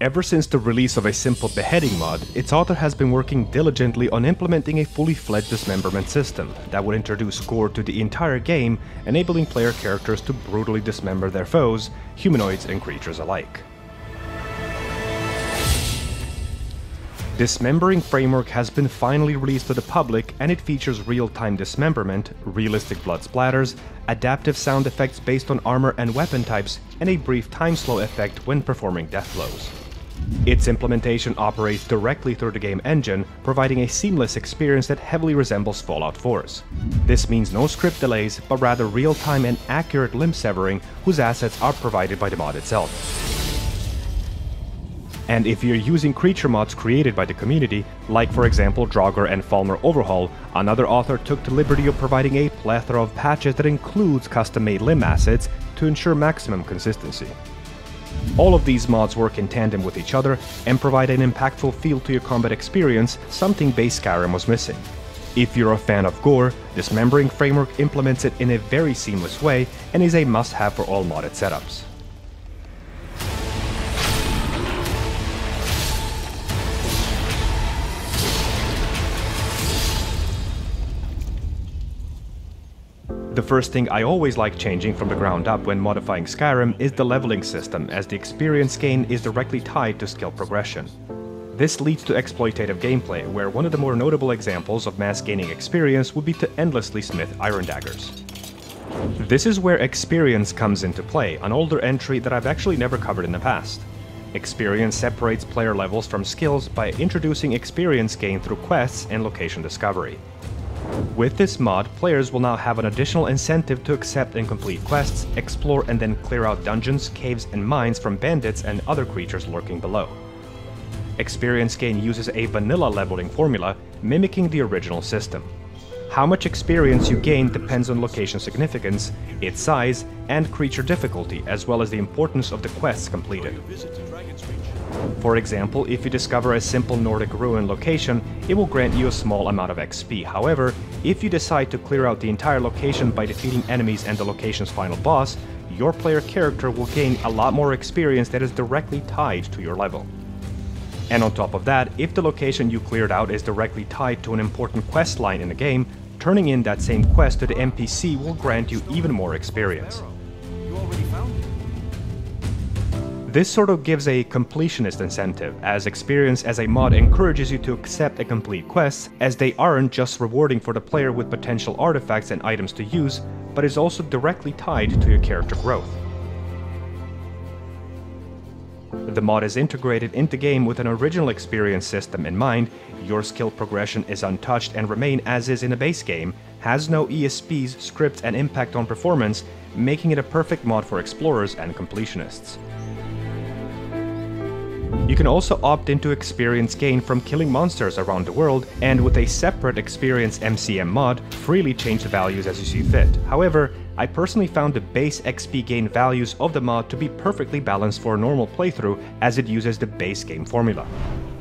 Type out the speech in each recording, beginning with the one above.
Ever since the release of a simple beheading mod, its author has been working diligently on implementing a fully fledged dismemberment system that would introduce gore to the entire game, enabling player characters to brutally dismember their foes, humanoids and creatures alike. Dismembering Framework has been finally released to the public, and it features real-time dismemberment, realistic blood splatters, adaptive sound effects based on armor and weapon types, and a brief time slow effect when performing death blows. Its implementation operates directly through the game engine, providing a seamless experience that heavily resembles Fallout 4's. This means no script delays, but rather real-time and accurate limb severing, whose assets are provided by the mod itself. And if you're using creature mods created by the community, like for example Draugr and Falmer Overhaul, another author took the liberty of providing a plethora of patches that includes custom-made limb assets to ensure maximum consistency. All of these mods work in tandem with each other and provide an impactful feel to your combat experience, something base Skyrim was missing. If you're a fan of Gore, Dismembering Framework implements it in a very seamless way and is a must-have for all modded setups. The first thing I always like changing from the ground up when modifying Skyrim is the leveling system, as the experience gain is directly tied to skill progression. This leads to exploitative gameplay, where one of the more notable examples of mass gaining experience would be to endlessly smith iron daggers. This is where experience comes into play, an older entry that I've actually never covered in the past. Experience separates player levels from skills by introducing experience gain through quests and location discovery. With this mod, players will now have an additional incentive to accept and complete quests, explore and then clear out dungeons, caves and mines from bandits and other creatures lurking below. Experience gain uses a vanilla leveling formula, mimicking the original system. How much experience you gain depends on location significance, its size, and creature difficulty, as well as the importance of the quests completed. For example, if you discover a simple Nordic ruin location, it will grant you a small amount of XP. However, if you decide to clear out the entire location by defeating enemies and the location's final boss, your player character will gain a lot more experience that is directly tied to your level. And on top of that, if the location you cleared out is directly tied to an important quest line in the game, turning in that same quest to the NPC will grant you even more experience. This sort of gives a completionist incentive, as experience as a mod encourages you to accept and complete quests, as they aren't just rewarding for the player with potential artifacts and items to use, but is also directly tied to your character growth. The mod is integrated into game with an original experience system in mind, your skill progression is untouched and remain as is in the base game, has no ESPs, scripts and impact on performance, making it a perfect mod for explorers and completionists. You can also opt into experience gain from killing monsters around the world, and with a separate experience MCM mod, freely change the values as you see fit. However, I personally found the base XP gain values of the mod to be perfectly balanced for a normal playthrough, as it uses the base game formula.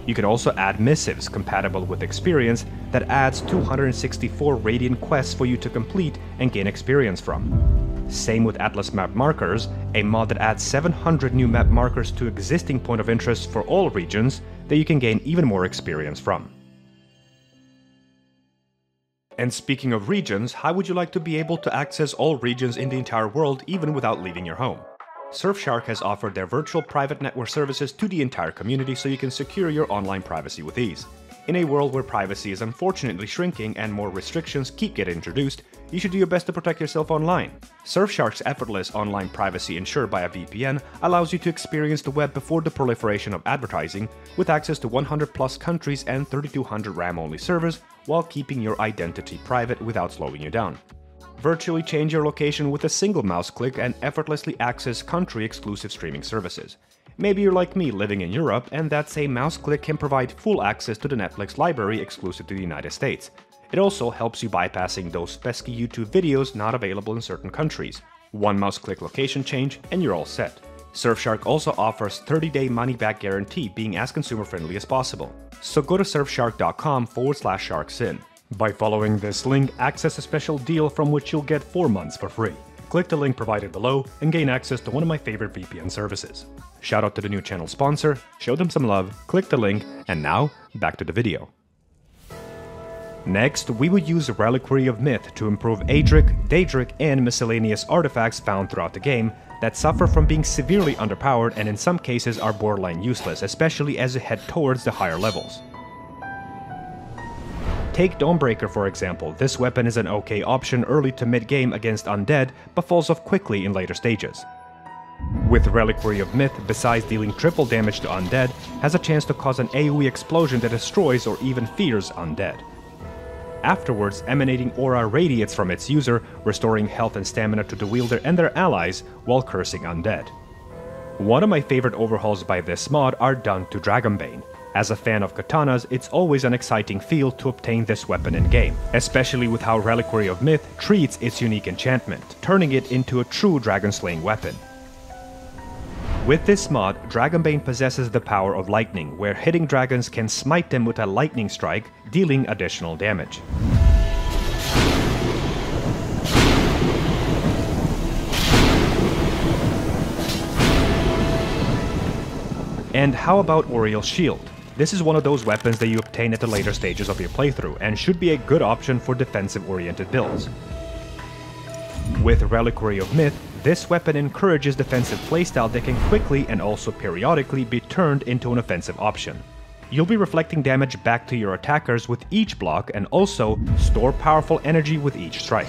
You can also add missives compatible with experience that adds 264 radiant quests for you to complete and gain experience from. Same with Atlas Map Markers, a mod that adds 700 new map markers to existing point of interest for all regions that you can gain even more experience from. And speaking of regions, how would you like to be able to access all regions in the entire world even without leaving your home? Surfshark has offered their virtual private network services to the entire community so you can secure your online privacy with ease. In a world where privacy is unfortunately shrinking and more restrictions keep getting introduced, you should do your best to protect yourself online. Surfshark's effortless online privacy ensured by a VPN allows you to experience the web before the proliferation of advertising, with access to 100+ countries and 3200 RAM-only servers, while keeping your identity private without slowing you down. Virtually change your location with a single mouse click and effortlessly access country-exclusive streaming services. Maybe you're like me living in Europe, and that same mouse click can provide full access to the Netflix library exclusive to the United States. It also helps you bypassing those pesky YouTube videos not available in certain countries. One mouse click location change and you're all set. Surfshark also offers 30-day money-back guarantee, being as consumer-friendly as possible. So go to surfshark.com/sharksin. By following this link, access a special deal from which you'll get 4 months for free. Click the link provided below and gain access to one of my favorite VPN services. Shout out to the new channel sponsor, show them some love, click the link, and now, back to the video. Next, we would use Reliquary of Myth to improve Adric, Daedric, and miscellaneous artifacts found throughout the game that suffer from being severely underpowered and in some cases are borderline useless, especially as you head towards the higher levels. Take Dawnbreaker for example. This weapon is an okay option early to mid-game against undead, but falls off quickly in later stages. With Reliquary of Myth, besides dealing triple damage to undead, has a chance to cause an AoE explosion that destroys or even fears undead. Afterwards, emanating aura radiates from its user, restoring health and stamina to the wielder and their allies while cursing undead. One of my favorite overhauls by this mod are done to Dragonbane. As a fan of katanas, it's always an exciting feel to obtain this weapon in-game, especially with how Reliquary of Myth treats its unique enchantment, turning it into a true dragon-slaying weapon. With this mod, Dragonbane possesses the power of lightning, where hitting dragons can smite them with a lightning strike, dealing additional damage. And how about Oriel's Shield? This is one of those weapons that you obtain at the later stages of your playthrough, and should be a good option for defensive-oriented builds. With Reliquary of Myth, this weapon encourages defensive playstyle that can quickly and also periodically be turned into an offensive option. You'll be reflecting damage back to your attackers with each block and also store powerful energy with each strike.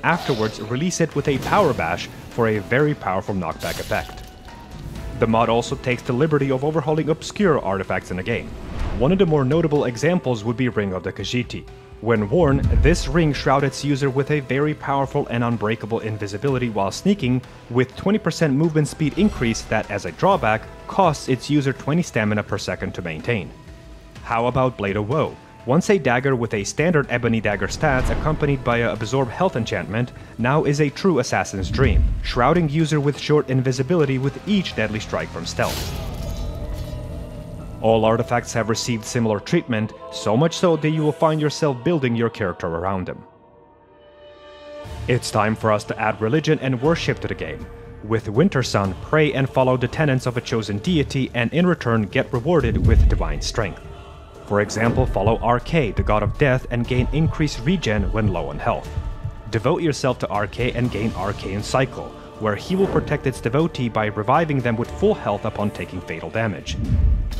Afterwards, release it with a Power Bash for a very powerful knockback effect. The mod also takes the liberty of overhauling obscure artifacts in the game. One of the more notable examples would be Ring of the Khajiit. When worn, this ring shrouds its user with a very powerful and unbreakable invisibility while sneaking, with 20% movement speed increase that, as a drawback, costs its user 20 stamina per second to maintain. How about Blade of Woe? Once a dagger with a standard ebony dagger stats accompanied by a absorb health enchantment, now is a true assassin's dream, shrouding user with short invisibility with each deadly strike from stealth. All artifacts have received similar treatment, so much so that you will find yourself building your character around them. It's time for us to add religion and worship to the game. With Wintersun, pray and follow the tenets of a chosen deity and in return get rewarded with divine strength. For example, follow RK, the god of death, and gain increased regen when low on health. Devote yourself to RK and gain Arcane Cycle, where he will protect its devotee by reviving them with full health upon taking fatal damage.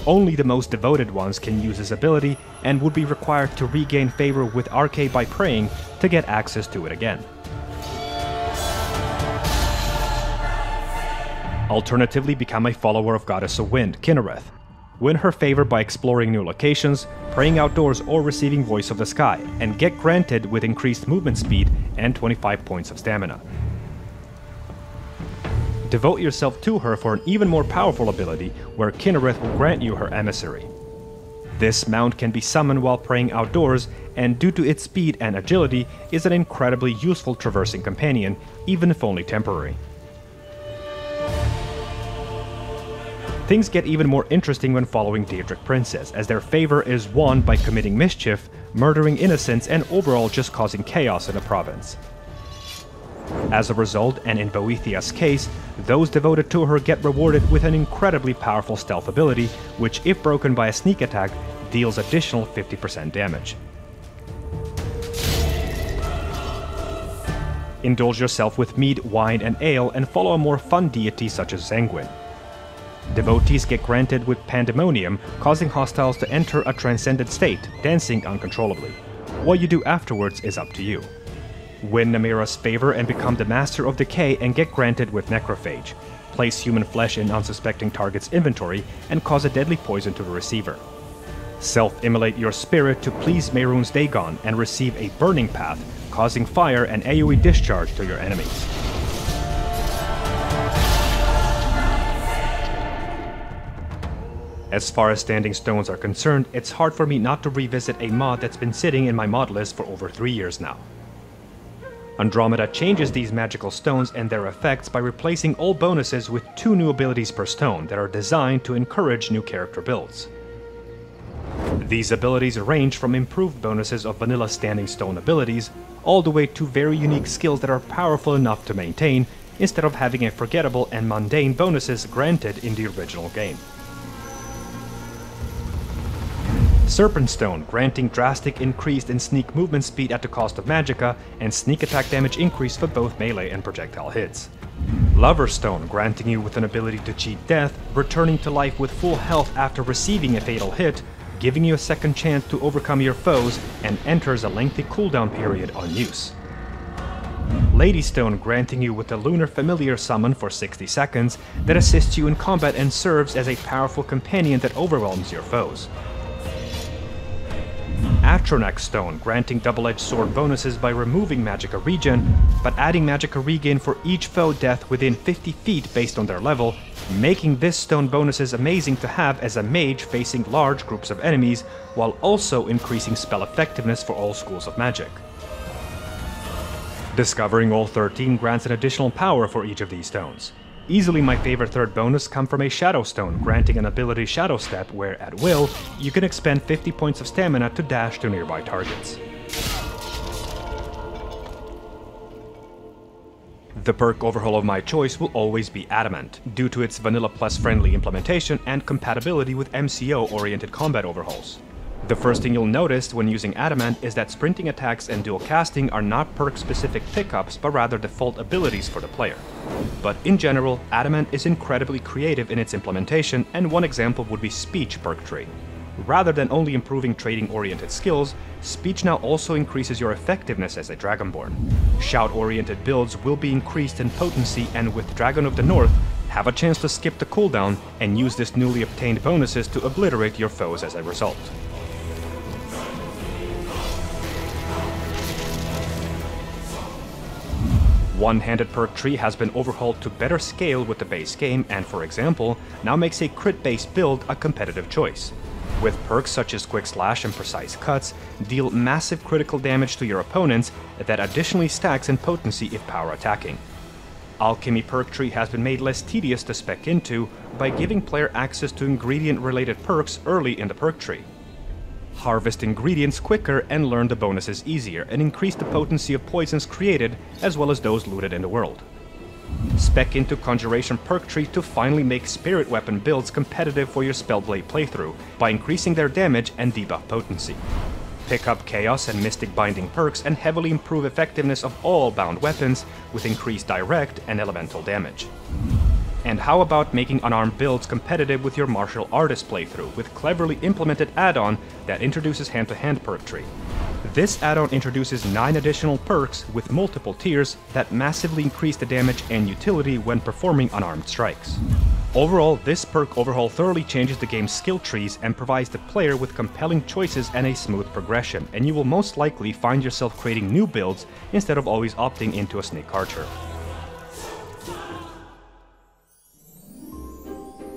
Only the most devoted ones can use his ability and would be required to regain favor with RK by praying to get access to it again. Alternatively, become a follower of Goddess of Wind, Kinnereth. Win her favor by exploring new locations, praying outdoors or receiving Voice of the Sky, and get granted with increased movement speed and 25 points of stamina. Devote yourself to her for an even more powerful ability, where Kinnereth will grant you her emissary. This mount can be summoned while praying outdoors, and due to its speed and agility, is an incredibly useful traversing companion, even if only temporary. Things get even more interesting when following Daedric Princes, as their favor is won by committing mischief, murdering innocents, and overall just causing chaos in the province. As a result, and in Boethiah's case, those devoted to her get rewarded with an incredibly powerful stealth ability, which if broken by a sneak attack, deals additional 50% damage. Indulge yourself with mead, wine, and ale, and follow a more fun deity such as Zenguin. Devotees get granted with Pandemonium, causing hostiles to enter a transcendent state, dancing uncontrollably. What you do afterwards is up to you. Win Namira's favor and become the Master of Decay and get granted with Necrophage. Place human flesh in unsuspecting target's inventory and cause a deadly poison to the receiver. Self-immolate your spirit to please Mehrunes Dagon and receive a Burning Path, causing fire and AoE discharge to your enemies. As far as standing stones are concerned, it's hard for me not to revisit a mod that's been sitting in my mod list for over 3 years now. Andromeda changes these magical stones and their effects by replacing all bonuses with 2 new abilities per stone that are designed to encourage new character builds. These abilities range from improved bonuses of vanilla standing stone abilities, all the way to very unique skills that are powerful enough to maintain, instead of having a forgettable and mundane bonuses granted in the original game. Serpent Stone, granting drastic increase in sneak movement speed at the cost of magicka, and sneak attack damage increase for both melee and projectile hits. Lover's Stone, granting you with an ability to cheat death, returning to life with full health after receiving a fatal hit, giving you a second chance to overcome your foes, and enters a lengthy cooldown period on use. Lady Stone, granting you with a Lunar Familiar summon for 60 seconds that assists you in combat and serves as a powerful companion that overwhelms your foes. Atronach Stone, granting double-edged sword bonuses by removing magicka regen, but adding magicka regain for each foe death within 50 feet based on their level, making this stone bonuses amazing to have as a mage facing large groups of enemies, while also increasing spell effectiveness for all schools of magic. Discovering all 13 grants an additional power for each of these stones. Easily my favorite third bonus comes from a Shadow Stone, granting an ability Shadow Step where, at will, you can expend 50 points of stamina to dash to nearby targets. The perk overhaul of my choice will always be Adamant, due to its Vanilla Plus friendly implementation and compatibility with MCO-oriented combat overhauls. The first thing you'll notice when using Adamant is that sprinting attacks and dual casting are not perk-specific pickups, but rather default abilities for the player. But in general, Adamant is incredibly creative in its implementation, and one example would be Speech perk tree. Rather than only improving trading-oriented skills, Speech now also increases your effectiveness as a Dragonborn. Shout-oriented builds will be increased in potency, and with Dragon of the North, have a chance to skip the cooldown and use this newly obtained bonuses to obliterate your foes as a result. One-handed perk tree has been overhauled to better scale with the base game and, for example, now makes a crit-based build a competitive choice. With perks such as Quick Slash and Precise Cuts, deal massive critical damage to your opponents that additionally stacks in potency if power attacking. Alchemy perk tree has been made less tedious to spec into by giving player access to ingredient-related perks early in the perk tree. Harvest ingredients quicker and learn the bonuses easier, and increase the potency of poisons created as well as those looted in the world. Spec into Conjuration perk tree to finally make spirit weapon builds competitive for your Spellblade playthrough by increasing their damage and debuff potency. Pick up Chaos and Mystic Binding perks and heavily improve effectiveness of all bound weapons with increased direct and elemental damage. And how about making Unarmed builds competitive with your Martial Artist playthrough with cleverly implemented add-on that introduces hand-to-hand perk tree. This add-on introduces 9 additional perks with multiple tiers that massively increase the damage and utility when performing unarmed strikes. Overall, this perk overhaul thoroughly changes the game's skill trees and provides the player with compelling choices and a smooth progression, and you will most likely find yourself creating new builds instead of always opting into a Snake Archer.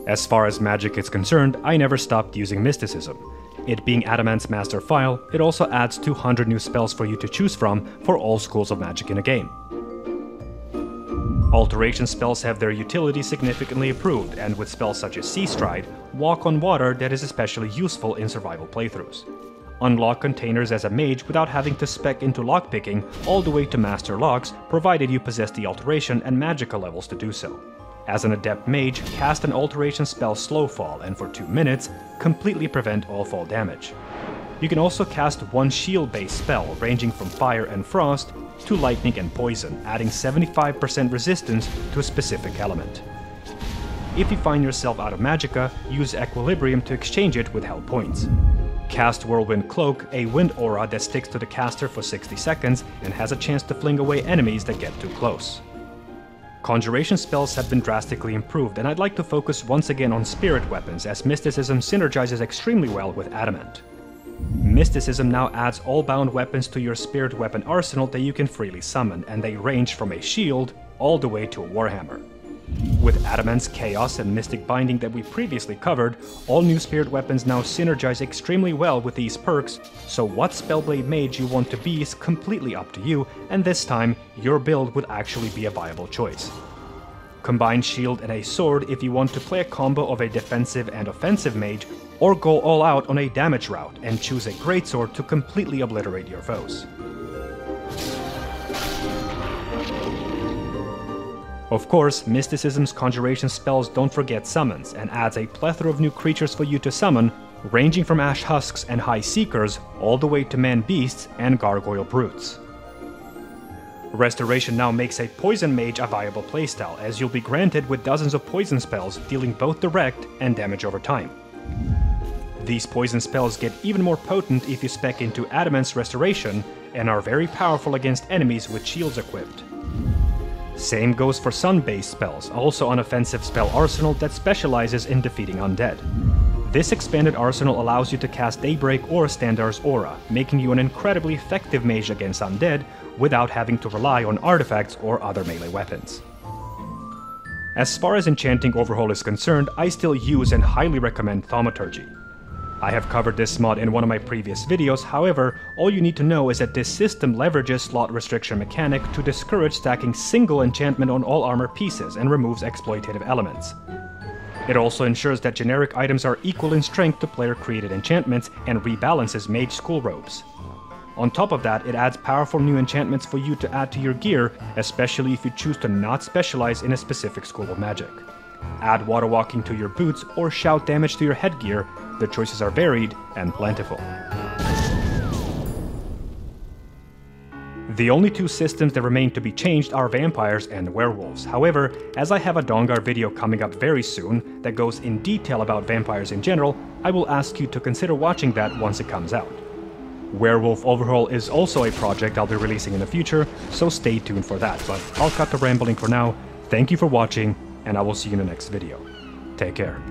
As far as magic is concerned, I never stopped using Mysticism. It being Adamant's master file, it also adds 200 new spells for you to choose from for all schools of magic in a game. Alteration spells have their utility significantly improved, and with spells such as Sea Stride, Walk on Water that is especially useful in survival playthroughs. Unlock containers as a mage without having to spec into lockpicking all the way to Master Locks, provided you possess the alteration and magicka levels to do so. As an adept mage, cast an alteration spell Slowfall and for 2 minutes, completely prevent all fall damage. You can also cast one shield-based spell ranging from fire and frost to lightning and poison, adding 75% resistance to a specific element. If you find yourself out of magicka, use Equilibrium to exchange it with held points. Cast Whirlwind Cloak, a wind aura that sticks to the caster for 60 seconds and has a chance to fling away enemies that get too close. Conjuration spells have been drastically improved, and I'd like to focus once again on spirit weapons, as Mysticism synergizes extremely well with Adamant. Mysticism now adds all bound weapons to your spirit weapon arsenal that you can freely summon, and they range from a shield all the way to a warhammer. With Adamant's Chaos and Mystic Binding that we previously covered, all new spirit weapons now synergize extremely well with these perks, so what Spellblade mage you want to be is completely up to you, and this time, your build would actually be a viable choice. Combine shield and a sword if you want to play a combo of a defensive and offensive mage, or go all out on a damage route and choose a greatsword to completely obliterate your foes. Of course, Mysticism's conjuration spells don't forget summons, and adds a plethora of new creatures for you to summon, ranging from Ash Husks and High Seekers all the way to Man Beasts and Gargoyle Brutes. Restoration now makes a Poison Mage a viable playstyle, as you'll be granted with dozens of poison spells dealing both direct and damage over time. These poison spells get even more potent if you spec into Adamant's Restoration, and are very powerful against enemies with shields equipped. Same goes for sun-based spells, also an offensive spell arsenal that specializes in defeating undead. This expanded arsenal allows you to cast Daybreak or Standar's Aura, making you an incredibly effective mage against undead without having to rely on artifacts or other melee weapons. As far as Enchanting Overhaul is concerned, I still use and highly recommend Thaumaturgy. I have covered this mod in one of my previous videos, however, all you need to know is that this system leverages slot restriction mechanic to discourage stacking single enchantment on all armor pieces and removes exploitative elements. It also ensures that generic items are equal in strength to player-created enchantments and rebalances mage school robes. On top of that, it adds powerful new enchantments for you to add to your gear, especially if you choose to not specialize in a specific school of magic. Add water walking to your boots or shout damage to your headgear. The choices are varied and plentiful. The only two systems that remain to be changed are vampires and werewolves. However, as I have a Dawnguard video coming up very soon that goes in detail about vampires in general, I will ask you to consider watching that once it comes out. Werewolf Overhaul is also a project I'll be releasing in the future, so stay tuned for that, but I'll cut the rambling for now. Thank you for watching, and I will see you in the next video. Take care.